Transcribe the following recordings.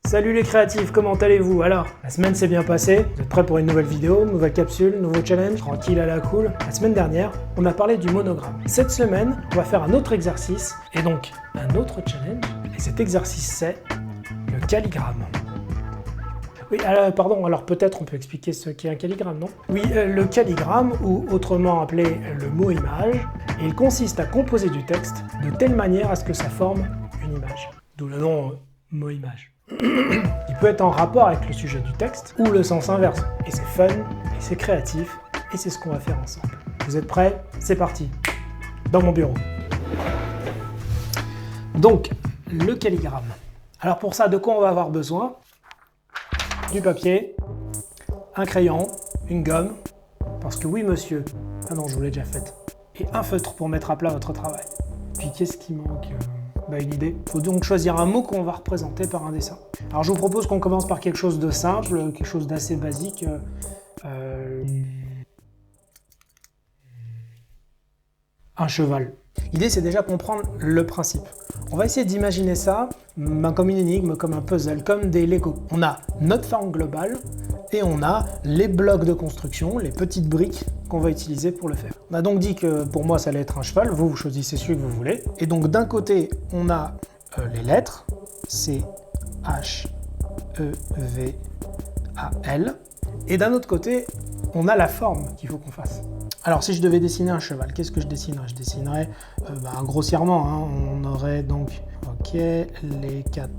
Salut les créatifs, comment allez-vous? Alors, la semaine s'est bien passée, vous êtes prêts pour une nouvelle vidéo, nouvelle capsule, nouveau challenge, tranquille à la cool. La semaine dernière, on a parlé du monogramme. Cette semaine, on va faire un autre exercice, et donc un autre challenge, et cet exercice c'est le calligramme. Oui, alors peut-être on peut expliquer ce qu'est un calligramme, non? Oui, le calligramme, ou autrement appelé le mot-image, il consiste à composer du texte de telle manière à ce que ça forme une image. D'où le nom mot-image. Il peut être en rapport avec le sujet du texte ou le sens inverse. Et c'est fun, et c'est créatif, et c'est ce qu'on va faire ensemble. Vous êtes prêts? C'est parti. Dans mon bureau. Donc, le calligramme. Alors pour ça, de quoi on va avoir besoin? Du papier, un crayon, une gomme, parce que oui monsieur, ah non je vous l'ai déjà faite, et un feutre pour mettre à plat votre travail. Puis qu'est-ce qui manque? Une idée. Il faut donc choisir un mot qu'on va représenter par un dessin. Alors je vous propose qu'on commence par quelque chose de simple, quelque chose d'assez basique. Un cheval. L'idée c'est déjà comprendre le principe. On va essayer d'imaginer ça comme une énigme, comme un puzzle, comme des Lego. On a notre forme globale et on a les blocs de construction, les petites briques qu'on va utiliser pour le faire. On a donc dit que pour moi ça allait être un cheval, vous choisissez celui que vous voulez. Et donc d'un côté on a les lettres C, H, E, V, A, L. Et d'un autre côté on a la forme qu'il faut qu'on fasse. Alors si je devais dessiner un cheval, qu'est-ce que je dessinerais? Je dessinerais grossièrement, hein, on aurait donc les quatre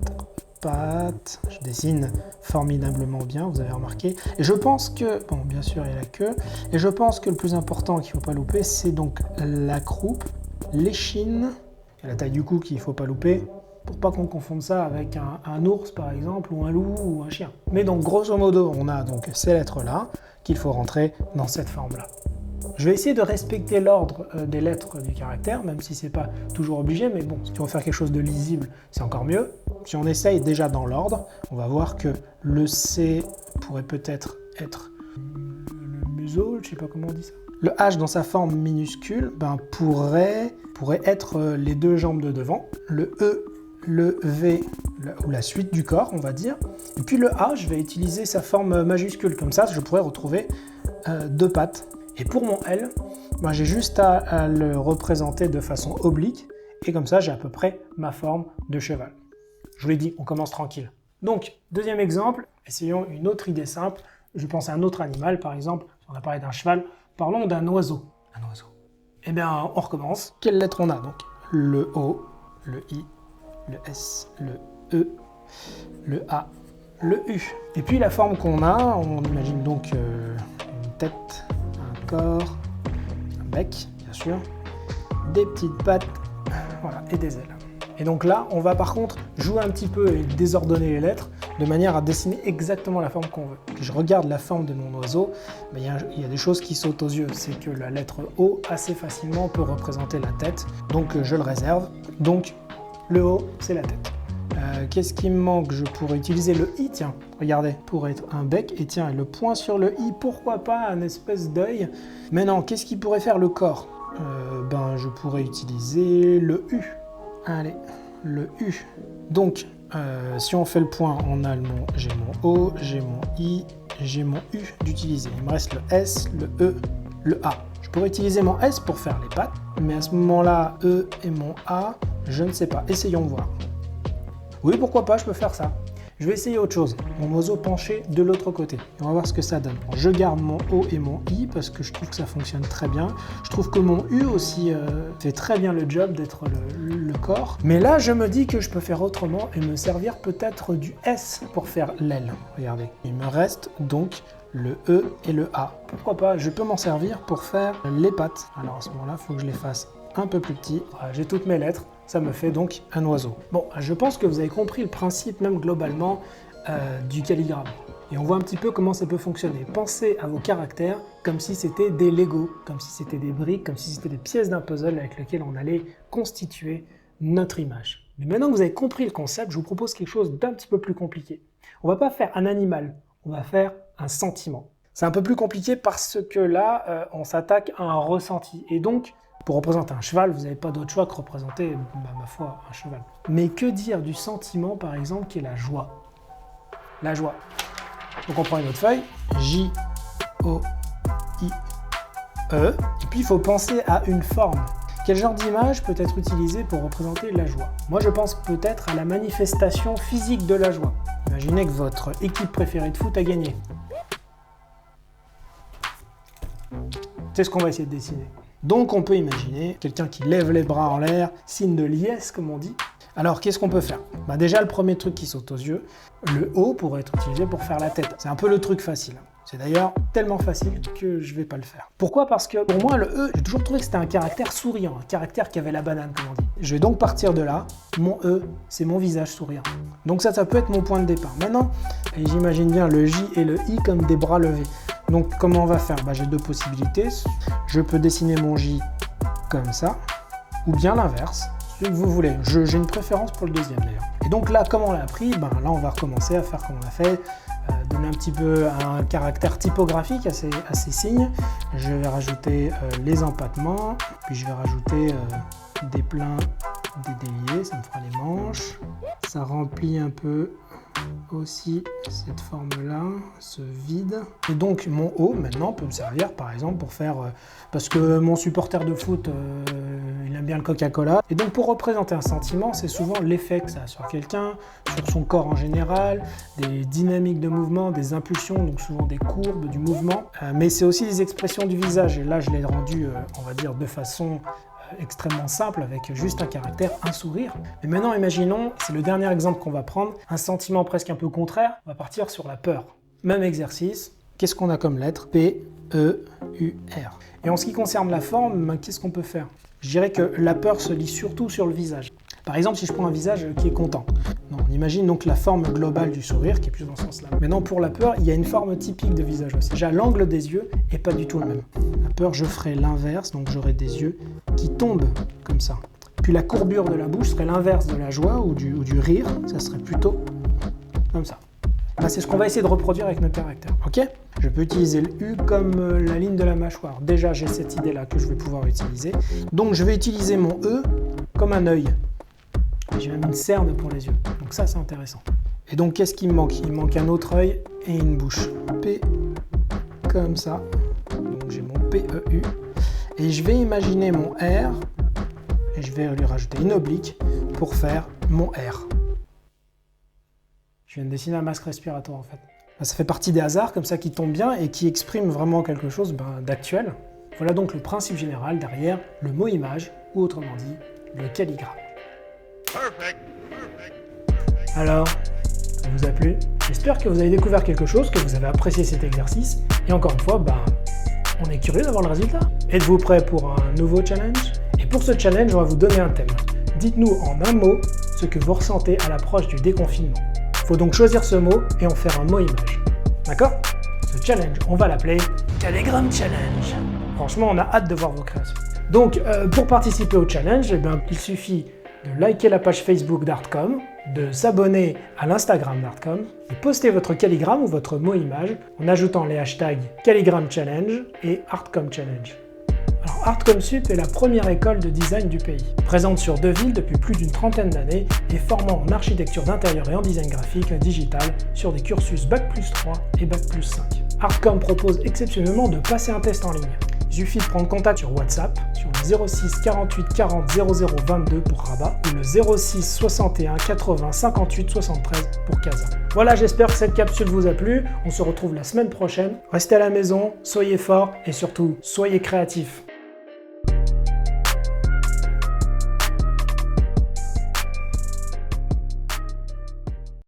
pattes, je dessine formidablement bien, vous avez remarqué. Et je pense que, bon bien sûr il y a la queue, et je pense que le plus important qu'il ne faut pas louper, c'est donc la croupe, l'échine, et la taille du cou qu'il ne faut pas louper, pour pas qu'on confonde ça avec un ours par exemple, ou un loup, ou un chien. Mais donc grosso modo, on a donc ces lettres-là, qu'il faut rentrer dans cette forme-là. Je vais essayer de respecter l'ordre des lettres du caractère, même si c'est pas toujours obligé, mais bon, si on veut faire quelque chose de lisible, c'est encore mieux. Si on essaye déjà dans l'ordre, on va voir que le C pourrait peut-être être le museau, je sais pas comment on dit ça. Le H dans sa forme minuscule pourrait être les deux jambes de devant. Le E, le V, ou la suite du corps, on va dire. Et puis le A, je vais utiliser sa forme majuscule, comme ça je pourrais retrouver deux pattes. Et pour mon L, j'ai juste à le représenter de façon oblique, et comme ça j'ai à peu près ma forme de cheval. Je vous l'ai dit, on commence tranquille. Donc, deuxième exemple, essayons une autre idée simple. Je pense à un autre animal, par exemple, on a parlé d'un cheval, parlons d'un oiseau. Un oiseau. Eh bien, on recommence. Quelles lettres on a donc? Le O, le I, le S, le E, le A, le U. Et puis la forme qu'on a, on imagine donc une tête, corps, un bec, bien sûr, des petites pattes, voilà, et des ailes. Et donc là, on va par contre jouer un petit peu et désordonner les lettres de manière à dessiner exactement la forme qu'on veut. Si je regarde la forme de mon oiseau, il y a des choses qui sautent aux yeux. C'est que la lettre O, assez facilement, peut représenter la tête, donc je le réserve. Donc le O, c'est la tête. Qu'est-ce qui me manque? Je pourrais utiliser le I, tiens, regardez, pour être un bec, et tiens, le point sur le I, pourquoi pas un espèce d'œil? Mais non, qu'est-ce qui pourrait faire le corps? Je pourrais utiliser le U. Allez, le U. Donc, si on fait le point, on a j'ai mon O, j'ai mon I, j'ai mon U d'utiliser. Il me reste le S, le E, le A. Je pourrais utiliser mon S pour faire les pattes, mais à ce moment-là, E et mon A, je ne sais pas. Essayons de voir. Oui, pourquoi pas, je peux faire ça. Je vais essayer autre chose. Mon oiseau penché de l'autre côté. Et on va voir ce que ça donne. Je garde mon O et mon I parce que je trouve que ça fonctionne très bien. Je trouve que mon U aussi fait très bien le job d'être le corps. Mais là, je me dis que je peux faire autrement et me servir peut-être du S pour faire l'aile. Regardez. Il me reste donc le E et le A. Pourquoi pas, je peux m'en servir pour faire les pattes. Alors à ce moment-là, il faut que je les fasse un peu plus petits. Voilà, j'ai toutes mes lettres. Ça me fait donc un oiseau. Bon, je pense que vous avez compris le principe même globalement du calligramme. Et on voit un petit peu comment ça peut fonctionner. Pensez à vos caractères comme si c'était des Lego, comme si c'était des briques, comme si c'était des pièces d'un puzzle avec lesquelles on allait constituer notre image. Mais maintenant que vous avez compris le concept, je vous propose quelque chose d'un petit peu plus compliqué. On va pas faire un animal, on va faire un sentiment. C'est un peu plus compliqué parce que là, on s'attaque à un ressenti. Et donc, pour représenter un cheval, vous n'avez pas d'autre choix que représenter, ma foi, un cheval. Mais que dire du sentiment, par exemple, qui est la joie? la joie. Donc on prend une autre feuille, J-O-I-E, et puis il faut penser à une forme. Quel genre d'image peut être utilisée pour représenter la joie? Moi je pense peut-être à la manifestation physique de la joie. Imaginez que votre équipe préférée de foot a gagné. C'est ce qu'on va essayer de dessiner. Donc on peut imaginer quelqu'un qui lève les bras en l'air, signe de liesse comme on dit. Alors qu'est-ce qu'on peut faire? Déjà le premier truc qui saute aux yeux, le O pourrait être utilisé pour faire la tête. C'est un peu le truc facile. C'est d'ailleurs tellement facile que je vais pas le faire. Pourquoi? Parce que pour moi le E, j'ai toujours trouvé que c'était un caractère souriant, un caractère qui avait la banane comme on dit. Je vais donc partir de là, mon E c'est mon visage souriant. Donc ça peut être mon point de départ. Maintenant, j'imagine bien le J et le I comme des bras levés. Donc comment on va faire? J'ai deux possibilités. Je peux dessiner mon J comme ça, ou bien l'inverse, ce que vous voulez. J'ai une préférence pour le deuxième d'ailleurs. Et donc là, comme on l'a appris, là on va recommencer à faire comme on a fait, donner un petit peu un caractère typographique à ces signes. Je vais rajouter les empattements, puis je vais rajouter des pleins, des déliés, ça me fera les manches. Ça remplit un peu aussi cette forme-là, ce vide. Et donc mon O maintenant peut me servir par exemple pour faire, parce que mon supporter de foot, il aime bien le Coca-Cola. Et donc pour représenter un sentiment, c'est souvent l'effet que ça a sur quelqu'un, sur son corps en général, des dynamiques de mouvement, des impulsions, donc souvent des courbes du mouvement. Mais c'est aussi des expressions du visage. Et là je l'ai rendu, on va dire, de façon extrêmement simple avec juste un caractère, un sourire. Mais maintenant imaginons, c'est le dernier exemple qu'on va prendre, un sentiment presque un peu contraire, on va partir sur la peur. Même exercice, qu'est-ce qu'on a comme lettre? P, E, U, R. Et en ce qui concerne la forme, qu'est-ce qu'on peut faire? Je dirais que la peur se lit surtout sur le visage. Par exemple, si je prends un visage qui est content, on imagine donc la forme globale du sourire qui est plus dans ce sens-là. Maintenant, pour la peur, il y a une forme typique de visage aussi. Déjà, l'angle des yeux n'est pas du tout le même. La peur, je ferai l'inverse, donc j'aurai des yeux qui tombent comme ça. Puis la courbure de la bouche serait l'inverse de la joie ou du rire, ça serait plutôt comme ça. C'est ce qu'on va essayer de reproduire avec notre caractère, ok? Je peux utiliser le U comme la ligne de la mâchoire. Déjà, j'ai cette idée-là que je vais pouvoir utiliser. Donc, je vais utiliser mon E comme un œil. J'ai même une cerne pour les yeux, donc ça c'est intéressant. Et donc qu'est-ce qui me manque? Il me manque un autre œil et une bouche. P comme ça, donc j'ai mon P-E-U. Et je vais imaginer mon R, et je vais lui rajouter une oblique pour faire mon R. Je viens de dessiner un masque respiratoire en fait. Ça fait partie des hasards comme ça qui tombent bien et qui expriment vraiment quelque chose d'actuel. Voilà donc le principe général derrière le mot image, ou autrement dit, le calligramme. Alors, ça vous a plu? J'espère que vous avez découvert quelque chose, que vous avez apprécié cet exercice. Et encore une fois, on est curieux d'avoir le résultat. Êtes-vous prêts pour un nouveau challenge? Et pour ce challenge, on va vous donner un thème. Dites-nous en un mot ce que vous ressentez à l'approche du déconfinement. Il faut donc choisir ce mot et en faire un mot image. D'accord? Ce challenge, on va l'appeler Calligramme Challenge. Franchement, on a hâte de voir vos créations. Donc, pour participer au challenge, il suffit de liker la page Facebook d'Artcom, de s'abonner à l'Instagram d'Artcom, de poster votre calligramme ou votre mot image en ajoutant les hashtags Calligramme Challenge et Artcom Challenge. Alors Artcom Sup est la première école de design du pays, présente sur 2 villes depuis plus d'une trentaine d'années et formant en architecture d'intérieur et en design graphique digital sur des cursus Bac+3 et Bac+5. Artcom propose exceptionnellement de passer un test en ligne. Il suffit de prendre contact sur WhatsApp, sur le 06 48 40 00 22 pour Rabat ou le 06 61 80 58 73 pour Casa. Voilà, j'espère que cette capsule vous a plu. On se retrouve la semaine prochaine. Restez à la maison, soyez forts et surtout, soyez créatifs.